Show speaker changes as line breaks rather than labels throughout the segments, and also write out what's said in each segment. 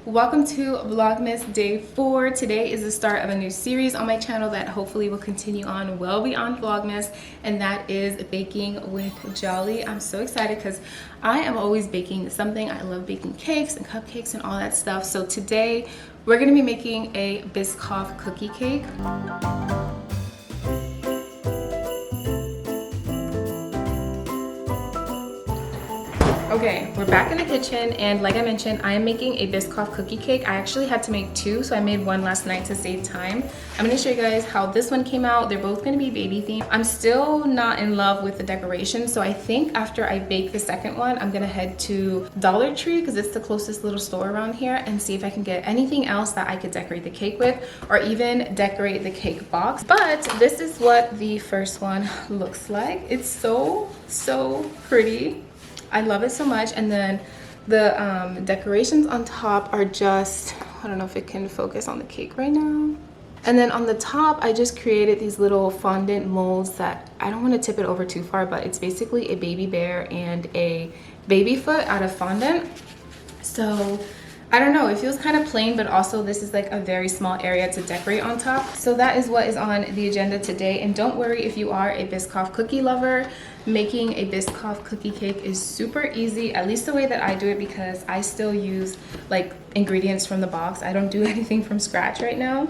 Welcome to Vlogmas Day 4. Today is the start of a new series on my channel that hopefully will continue on well beyond Vlogmas, and that is baking with YALI. I'm so excited because I am always baking something. I love baking cakes and cupcakes and all that stuff. So today we're going to be making a Biscoff cookie cake. Okay, we're back in the kitchen, and like I mentioned, I am making a Biscoff cookie cake. I actually had to make two, so I made one last night to save time. I'm gonna show you guys how this one came out. They're both gonna be baby themed. I'm still not in love with the decoration, so I think after I bake the second one, I'm gonna head to Dollar Tree because it's the closest little store around here, and see if I can get anything else that I could decorate the cake with, or even decorate the cake box. But this is what the first one looks like. It's so pretty. I love it so much. And then the decorations on top are just, I don't know if it can focus on the cake right now. And then on the top, I just created these little fondant molds that I don't want to tip it over too far, but it's basically a baby bear and a baby foot out of fondant. So I don't know, it feels kind of plain, but also this is like a very small area to decorate on top. So that is what is on the agenda today. And don't worry if you are a Biscoff cookie lover, making a Biscoff cookie cake is super easy, at least the way that I do it, because I still use like ingredients from the box. I don't do anything from scratch right now,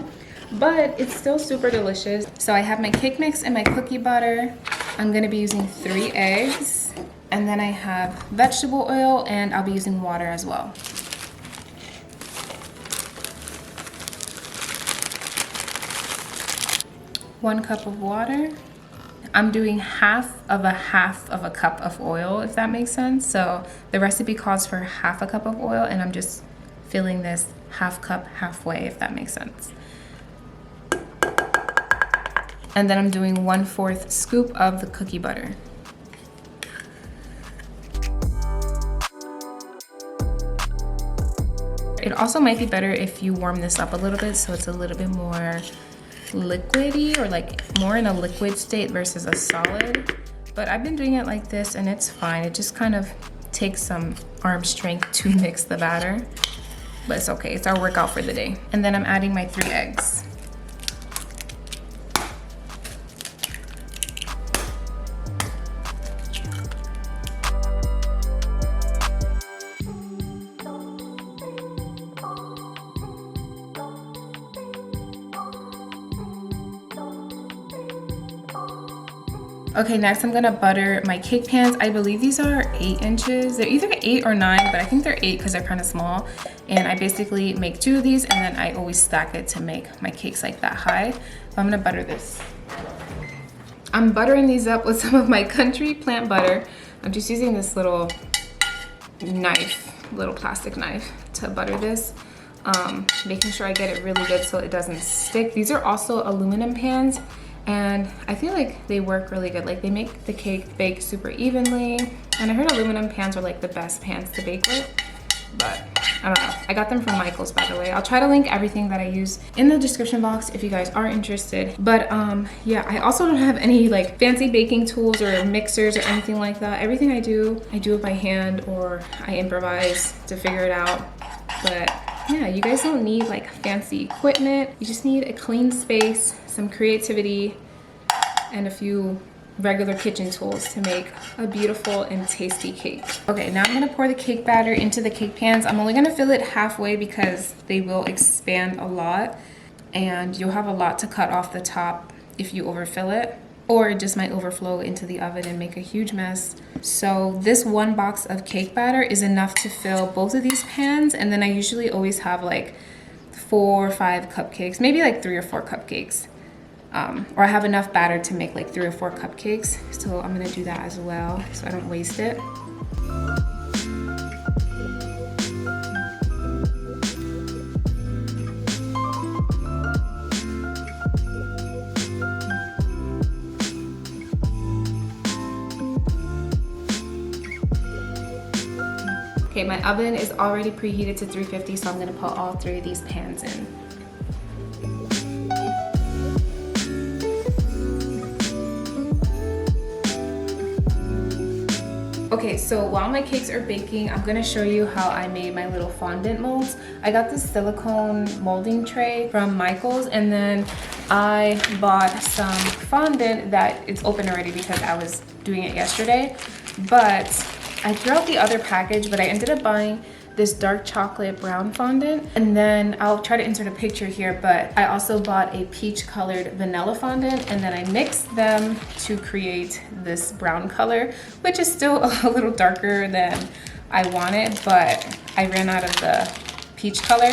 but it's still super delicious. So I have my cake mix and my cookie butter. I'm gonna be using 3 eggs, and then I have vegetable oil, and I'll be using water as well. One cup of water. I'm doing half of a cup of oil, if that makes sense. So the recipe calls for half a cup of oil, and I'm just filling this half cup halfway, if that makes sense. And then I'm doing 1/4 scoop of the cookie butter. It also might be better if you warm this up a little bit so it's a little bit more liquidy, or like more in a liquid state versus a solid. But I've been doing it like this and it's fine. It just kind of takes some arm strength to mix the batter, but it's okay. It's our workout for the day. And then I'm adding my 3 eggs. Okay, next I'm gonna butter my cake pans. I believe these are 8 inches. They're either 8 or 9, but I think they're 8 because they're kind of small. And I basically make 2 of these, and then I always stack it to make my cakes like that high. So I'm gonna butter this. I'm buttering these up with some of my country plant butter. I'm just using this little knife, little plastic knife, to butter this. Making sure I get it really good so it doesn't stick. These are also aluminum pans, and I feel like they work really good. Like, they make the cake bake super evenly. And I heard aluminum pans are like the best pans to bake with, but I don't know. I got them from Michael's, by the way. I'll try to link everything that I use in the description box if you guys are interested. But yeah, I also don't have any like fancy baking tools or mixers or anything like that. Everything I do it by hand, or I improvise to figure it out. But yeah, you guys don't need like fancy equipment. You just need a clean space, some creativity, and a few regular kitchen tools to make a beautiful and tasty cake. Okay, now I'm gonna pour the cake batter into the cake pans. I'm only gonna fill it halfway because they will expand a lot, and you'll have a lot to cut off the top if you overfill it, or it just might overflow into the oven and make a huge mess. So this 1 box of cake batter is enough to fill both of these pans, and then I usually always have like 4 or 5 cupcakes, maybe like 3 or 4 cupcakes. Or I have enough batter to make like 3 or 4 cupcakes. So I'm gonna do that as well so I don't waste it. Okay, my oven is already preheated to 350, so I'm gonna put all 3 of these pans in. Okay, so while my cakes are baking, I'm gonna show you how I made my little fondant molds. I got this silicone molding tray from Michael's, and then I bought some fondant that it's open already because I was doing it yesterday. But I threw out the other package, but I ended up buying this dark chocolate brown fondant, and then I'll try to insert a picture here, but I also bought a peach colored vanilla fondant, and then I mixed them to create this brown color, which is still a little darker than I wanted, but I ran out of the peach color,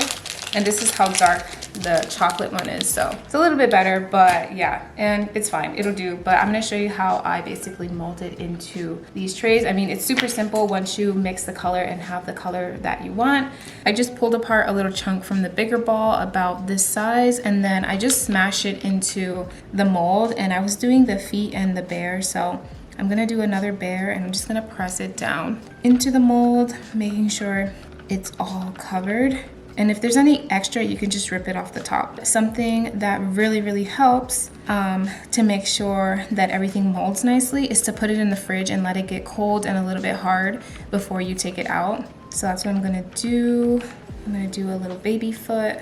and this is how dark the chocolate one is, so it's a little bit better, but yeah, and it's fine, it'll do. But I'm gonna show you how I basically molded into these trays. I mean, it's super simple once you mix the color and have the color that you want. I just pulled apart a little chunk from the bigger ball about this size, and then I just smash it into the mold. And I was doing the feet and the bear, so I'm gonna do another bear, and I'm just gonna press it down into the mold, making sure it's all covered. And if there's any extra, you can just rip it off the top. Something that really helps to make sure that everything molds nicely is to put it in the fridge and let it get cold and a little bit hard before you take it out. So that's what I'm gonna do. I'm gonna do a little baby foot.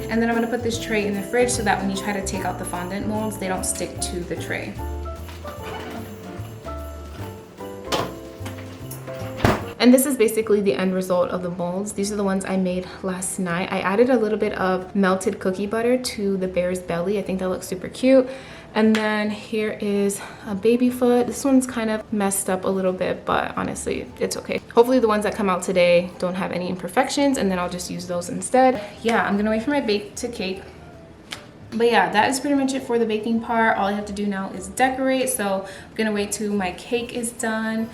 And then I'm gonna put this tray in the fridge so that when you try to take out the fondant molds, they don't stick to the tray. And this is basically the end result of the molds. These are the ones I made last night. I added a little bit of melted cookie butter to the bear's belly. I think that looks super cute. And then here is a baby foot. This one's kind of messed up a little bit, but honestly, it's okay. Hopefully the ones that come out today don't have any imperfections, and then I'll just use those instead. Yeah, I'm gonna wait for my bake to cake. But yeah, that is pretty much it for the baking part. All I have to do now is decorate. So I'm gonna wait till my cake is done,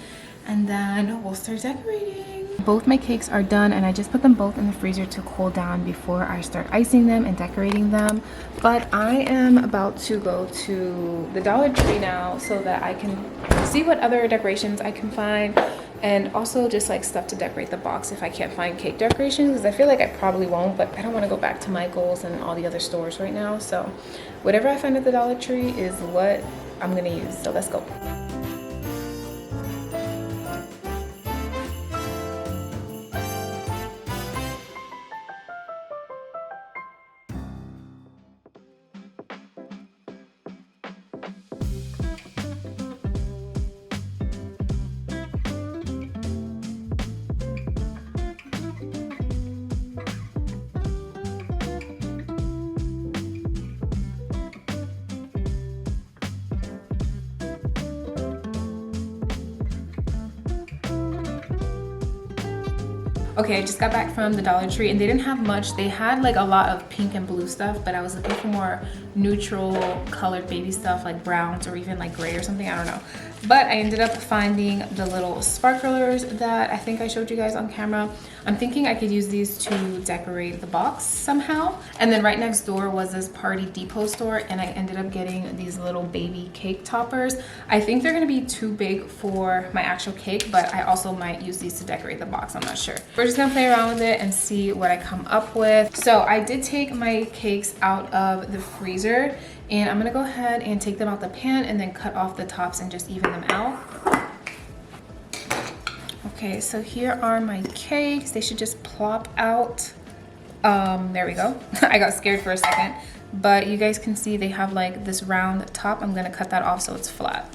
and then we'll start decorating. Both my cakes are done, and I just put them both in the freezer to cool down before I start icing them and decorating them. But I am about to go to the Dollar Tree now so that I can see what other decorations I can find, and also just like stuff to decorate the box if I can't find cake decorations, because I feel like I probably won't, but I don't want to go back to Michael's and all the other stores right now. So whatever I find at the Dollar Tree is what I'm gonna use. So let's go. Okay, I just got back from the Dollar Tree, and they didn't have much. They had like a lot of pink and blue stuff, but I was looking for more neutral colored baby stuff like browns or even like gray or something, I don't know. But I ended up finding the little sparklers that I think I showed you guys on camera. I'm thinking I could use these to decorate the box somehow. And then right next door was this Party Depot store, and I ended up getting these little baby cake toppers. I think they're gonna be too big for my actual cake, but I also might use these to decorate the box, I'm not sure. We're just gonna play around with it and see what I come up with. So I did take my cakes out of the freezer, and I'm gonna go ahead and take them out the pan and then cut off the tops and just even them out. Okay, so here are my cakes. They should just plop out. There we go. I got scared for a second, but you guys can see they have like this round top. I'm gonna cut that off so it's flat.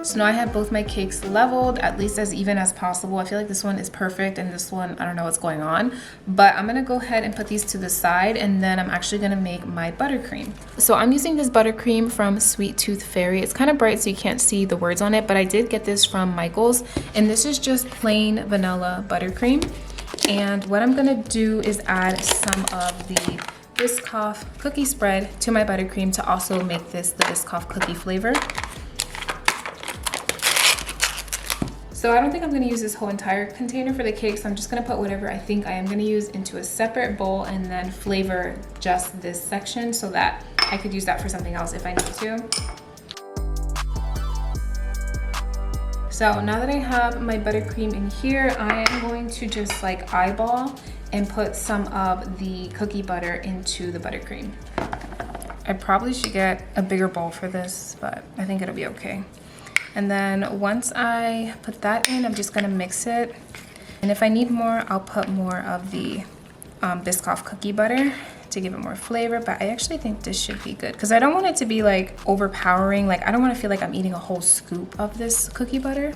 So now I have both my cakes leveled, at least as even as possible. I feel like this one is perfect and this one, I don't know what's going on. But I'm gonna go ahead and put these to the side, and then I'm actually gonna make my buttercream. So I'm using this buttercream from Sweet Tooth Fairy. It's kind of bright so you can't see the words on it, but I did get this from Michael's. And this is just plain vanilla buttercream. And what I'm gonna do is add some of the Biscoff cookie spread to my buttercream to also make this the Biscoff cookie flavor. So I don't think I'm gonna use this whole entire container for the cake, so I'm just gonna put whatever I think I am gonna use into a separate bowl and then flavor just this section so that I could use that for something else if I need to. So now that I have my buttercream in here, I am going to just like eyeball and put some of the cookie butter into the buttercream. I probably should get a bigger bowl for this, but I think it'll be okay. And then once I put that in, I'm just gonna mix it. And if I need more, I'll put more of the Biscoff cookie butter to give it more flavor, but I actually think this should be good because I don't want it to be like overpowering. Like I don't want to feel like I'm eating a whole scoop of this cookie butter.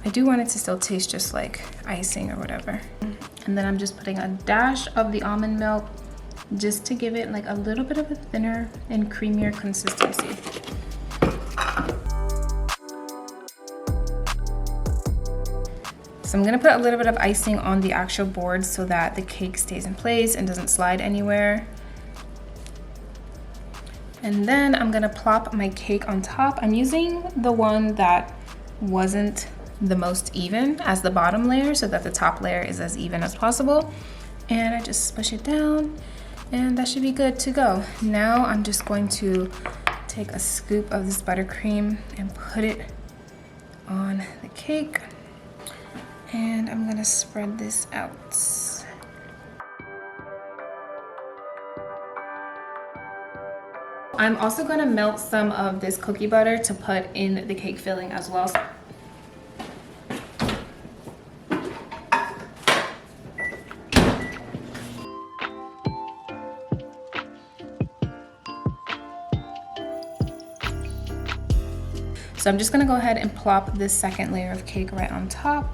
I do want it to still taste just like icing or whatever. And then I'm just putting a dash of the almond milk just to give it like a little bit of a thinner and creamier consistency. So I'm gonna put a little bit of icing on the actual board so that the cake stays in place and doesn't slide anywhere. And then I'm gonna plop my cake on top. I'm using the one that wasn't the most even as the bottom layer so that the top layer is as even as possible. And I just push it down and that should be good to go. Now I'm just going to take a scoop of this buttercream and put it on the cake. And I'm gonna spread this out. I'm also gonna melt some of this cookie butter to put in the cake filling as well. So I'm just gonna go ahead and plop this second layer of cake right on top.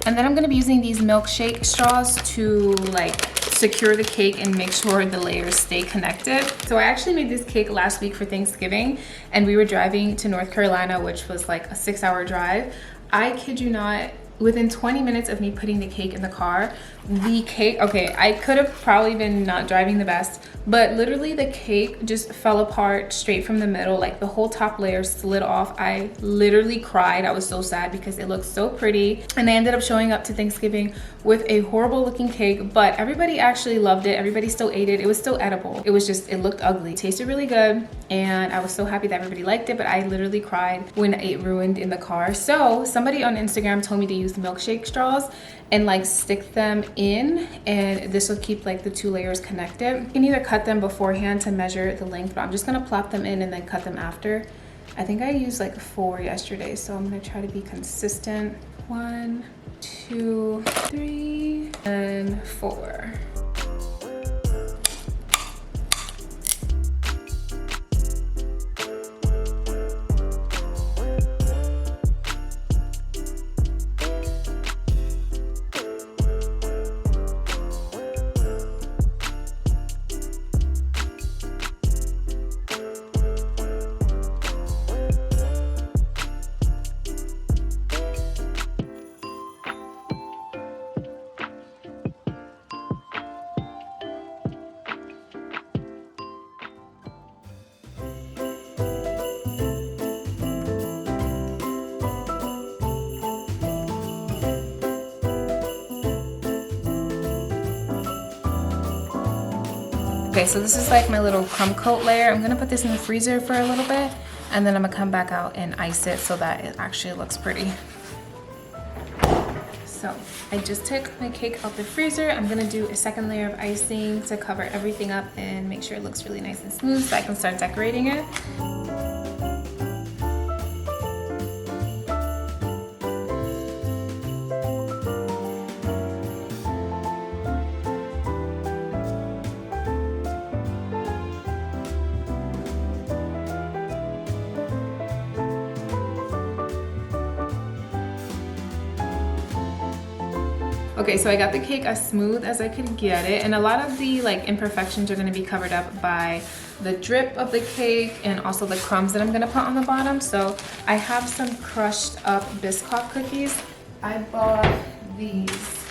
And then I'm gonna be using these milkshake straws to like secure the cake and make sure the layers stay connected. So I actually made this cake last week for Thanksgiving and we were driving to North Carolina, which was like a 6-hour drive. I kid you not, within 20 minutes of me putting the cake in the car, the cake, okay, I could have probably been not driving the best, but literally the cake just fell apart straight from the middle. Like the whole top layer slid off. I literally cried. I was so sad because it looked so pretty. And I ended up showing up to Thanksgiving with a horrible looking cake, but everybody actually loved it. Everybody still ate it. It was still edible. It was just, it looked ugly. It tasted really good. And I was so happy that everybody liked it, but I literally cried when it ruined in the car. So somebody on Instagram told me to use milkshake straws and like stick them in, and this will keep like the two layers connected. You can either cut them beforehand to measure the length, but I'm just gonna plop them in and then cut them after. I think I used like 4 yesterday, so I'm gonna try to be consistent. 1, 2, 3, and 4. Okay, so this is like my little crumb coat layer. I'm gonna put this in the freezer for a little bit, and then I'm gonna come back out and ice it so that it actually looks pretty. So I just took my cake out the freezer. I'm gonna do a second layer of icing to cover everything up and make sure it looks really nice and smooth so I can start decorating it. Okay, so I got the cake as smooth as I could get it, and a lot of the like imperfections are gonna be covered up by the drip of the cake and also the crumbs that I'm gonna put on the bottom. So I have some crushed up Biscoff cookies. I bought these,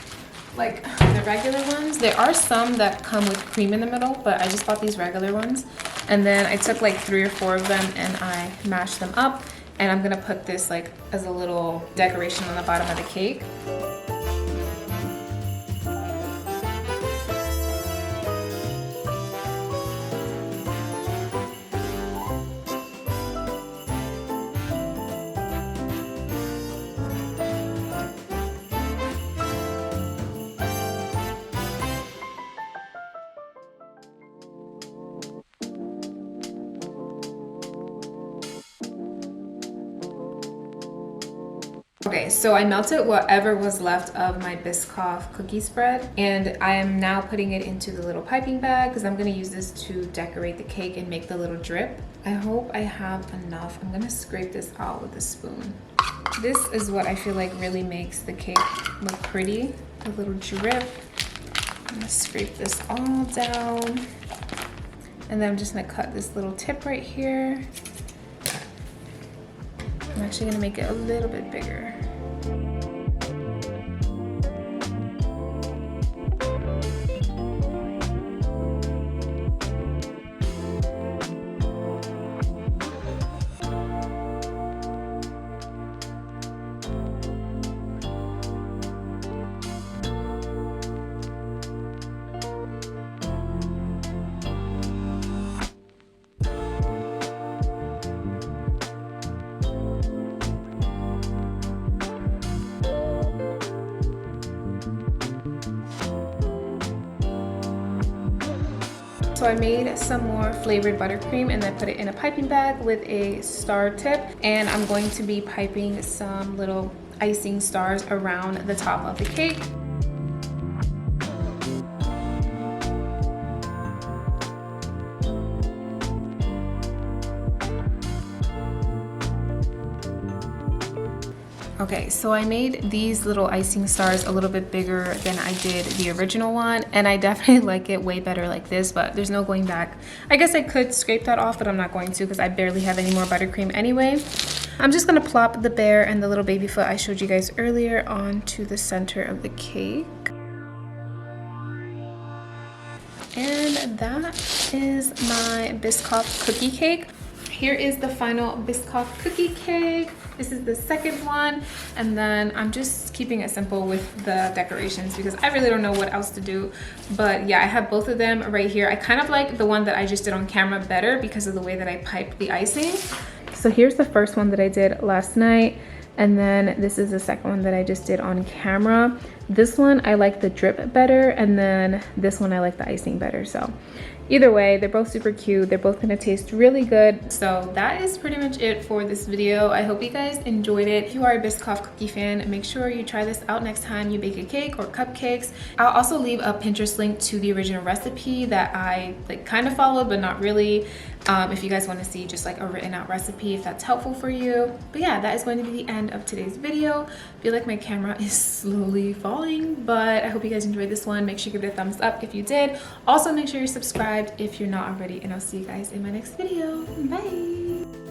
like the regular ones. There are some that come with cream in the middle, but I just bought these regular ones. And then I took like 3 or 4 of them and I mashed them up. And I'm gonna put this like as a little decoration on the bottom of the cake. Okay, so I melted whatever was left of my Biscoff cookie spread, and I am now putting it into the little piping bag because I'm gonna use this to decorate the cake and make the little drip. I hope I have enough. I'm gonna scrape this out with a spoon. This is what I feel like really makes the cake look pretty, a little drip. I'm gonna scrape this all down, and then I'm just gonna cut this little tip right here. I'm actually gonna make it a little bit bigger. So I made some more flavored buttercream and then put it in a piping bag with a star tip, and I'm going to be piping some little icing stars around the top of the cake. Okay, so I made these little icing stars a little bit bigger than I did the original one, and I definitely like it way better like this, but there's no going back. I guess I could scrape that off, but I'm not going to because I barely have any more buttercream anyway. I'm just gonna plop the bear and the little baby foot I showed you guys earlier onto the center of the cake. And that is my Biscoff cookie cake. Here is the final Biscoff cookie cake. This is the second one, and then I'm just keeping it simple with the decorations because I really don't know what else to do. But yeah, I have both of them right here. I kind of like the one that I just did on camera better because of the way that I piped the icing. So here's the first one that I did last night, and then this is the second one that I just did on camera. This one I like the drip better, and then this one I like the icing better. So either way, they're both super cute. They're both gonna taste really good. So that is pretty much it for this video. I hope you guys enjoyed it. If you are a Biscoff cookie fan, make sure you try this out next time you bake a cake or cupcakes. I'll also leave a Pinterest link to the original recipe that I like kind of followed, but not really. If you guys want to see just like a written out recipe, if that's helpful for you. But yeah, that is going to be the end of today's video. I feel like my camera is slowly falling, but I hope you guys enjoyed this one. Make sure you give it a thumbs up if you did. Also, make sure you're subscribed if you're not already, and I'll see you guys in my next video. Bye.